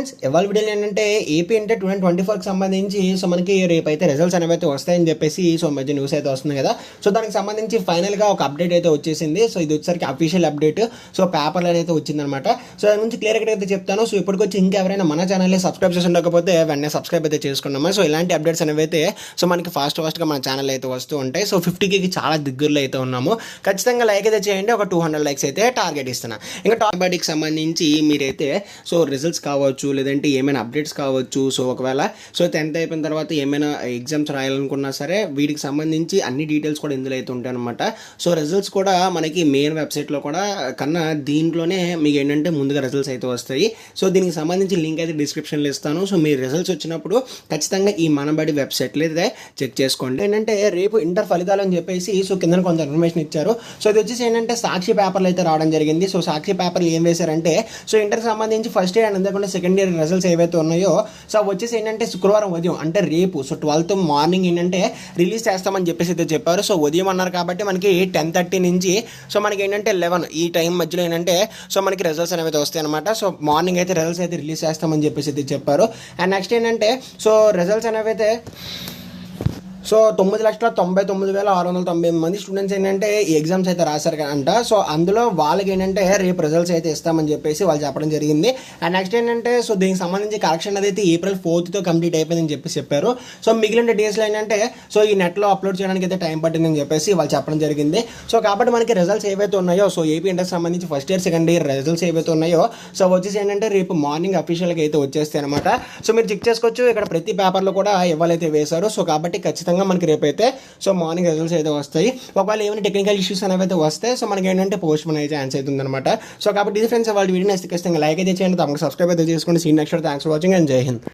Friends ఇవాళ వీడియోలో ఏంటంటే ఏపీ అంటే 2024కి సంబంధించి సో మనకి రేపు అయితే రిజల్ట్స్ అనేవి అయితే వస్తాయని చెప్పేసి సో మధ్య న్యూస్ అయితే వస్తుంది కదా. సో దానికి సంబంధించి ఫైనల్గా ఒక అప్డేట్ అయితే వచ్చేసింది. సో ఇది వచ్చేసరికి అఫీషియల్ అప్డేట్. సో పేపర్లో అయితే వచ్చిందనమాట. సో దాని గురించి క్లియర్గా అయితే చెప్తాను. సో ఇప్పటికొచ్చి ఇంకెవరైనా మన ఛానల్ని సబ్స్క్రైబ్ చేసి ఉండకపోతే వెంటనే సబ్స్క్రైబ్ అయితే చేసుకున్నాము. సో ఇలాంటి అప్డేట్స్ అనేవి అయితే సో మనకి ఫాస్ట్గా మన ఛానల్ అయితే వస్తూ ఉంటాయి. సో 50Kకి చాలా దగ్గరలో అయితే ఉన్నాము. ఖచ్చితంగా లైక్ అయితే చేయండి. ఒక 200 లైక్స్ అయితే టార్గెట్ ఇస్తున్నాను. ఇంకా టాప్ బయటికి సంబంధించి మీరైతే సో రిజల్ట్స్ కావచ్చు, లేదంటే ఏమైనా అప్డేట్స్ కావచ్చు. సో ఒకవేళ సో 10th అయిపోయిన తర్వాత ఏమైనా ఎగ్జామ్స్ రాయాలనుకున్నా సరే వీటికి సంబంధించి అన్ని డీటెయిల్స్ కూడా ఇందులో అయితే ఉంటాయి అనమాట. సో రిజల్ట్స్ కూడా మనకి మెయిన్ వెబ్సైట్లో కూడా కన్నా దీంట్లోనే మీకు ఏంటంటే ముందుగా రిజల్ట్స్ అయితే వస్తాయి. సో దీనికి సంబంధించి లింక్ అయితే డిస్క్రిప్షన్లో ఇస్తాను. సో మీ రిజల్ట్స్ వచ్చినప్పుడు ఖచ్చితంగా ఈ మనబడి వెబ్సైట్లో అయితే చెక్ చేసుకోండి. ఏంటంటే రేపు ఇంటర్ ఫలితాలు అని చెప్పేసి సో కింద కొంత ఇన్ఫర్మేషన్ ఇచ్చారు. సో ఇది వచ్చేసి ఏంటంటే సాక్షి పేపర్లు అయితే రావడం జరిగింది. సో సాక్షి పేపర్లు ఏం వేశారంటే సో ఇంటర్కి సంబంధించి ఫస్ట్ ఇయర్ అంతేకాకుండా సెకండ్ ఇయర్ రిజల్ట్స్ ఏవైతే ఉన్నాయో సో వచ్చేసి ఏంటంటే శుక్రవారం ఉదయం అంటే రేపు సో 12th మార్నింగ్ ఏంటంటే రిలీజ్ చేస్తామని చెప్పేసి అయితే చెప్పారు. సో ఉదయం అన్నారు కాబట్టి మనకి 10:30 నుంచి సో మనకి ఏంటంటే 11 ఈ టైం మధ్యలో ఏంటంటే సో మనకి రిజల్ట్స్ అనేవి వస్తాయి అనమాట. సో మార్నింగ్ అయితే రిజల్ట్స్ అయితే రిలీజ్ చేస్తామని చెప్పేసి అయితే చెప్పారు. అండ్ నెక్స్ట్ ఏంటంటే సో రిజల్ట్స్ అనేవి అయితే సో 9,99,698 మంది స్టూడెంట్స్ ఏంటంటే ఈ ఎగ్జామ్స్ అయితే రాశారు అంట. సో అందులో వాళ్ళకి ఏంటంటే రేపు రిజల్ట్స్ అయితే ఇస్తామని చెప్పేసి వాళ్ళు చెప్పడం జరిగింది. అండ్ నెక్స్ట్ ఏంటంటే సో దీనికి సంబంధించి కరెక్షన్ అయితే April 4th కంప్లీట్ అయిపోయిందని చెప్పారు. సో మిగిలిన డేస్లో ఏంటంటే సో ఈ నెట్లో అప్లోడ్ చేయడానికి అయితే టైం పట్టిందని చెప్పేసి వాళ్ళు చెప్పడం జరిగింది. సో కాబట్టి మనకి రిజల్ట్స్ ఏవైతే ఉన్నాయో సో ఏపీ ఇంటర్కి సంబంధించి first year second year results ఏవైతే ఉన్నాయో సో వచ్చేసి ఏంటంటే రేపు మార్నింగ్ అఫీషియల్గా అయితే వచ్చేస్తాయి అనమాట. సో మీరు చెక్ చేసుకోవచ్చు. ఇక్కడ ప్రతి పేపర్లో కూడా ఇవ్వాలైతే వేశారు. సో కాబట్టి ఖచ్చితంగా మనకి రేపు అయితే సో మార్నింగ్ రిజల్ట్స్ అయితే వస్తాయి. ఒకవేళ ఏమైనా టెక్నికల్ ఇష్యూస్ అనేవి అయితే వస్తాయి. సో మనకి ఏంటంటే పోస్ట్ పోన్ అయితే ఛాన్స్ అవుతుంది అనమాట. సో కాబట్టి ఇది ఫ్రెండ్స్ వాళ్ళ వీడియో ఖచ్చితంగా లైక్ అయితే చేయండి, తమకు సబ్స్క్రైబ్ అయితే చేసుకోండి. Scene next thanks for watching and Jai Hind.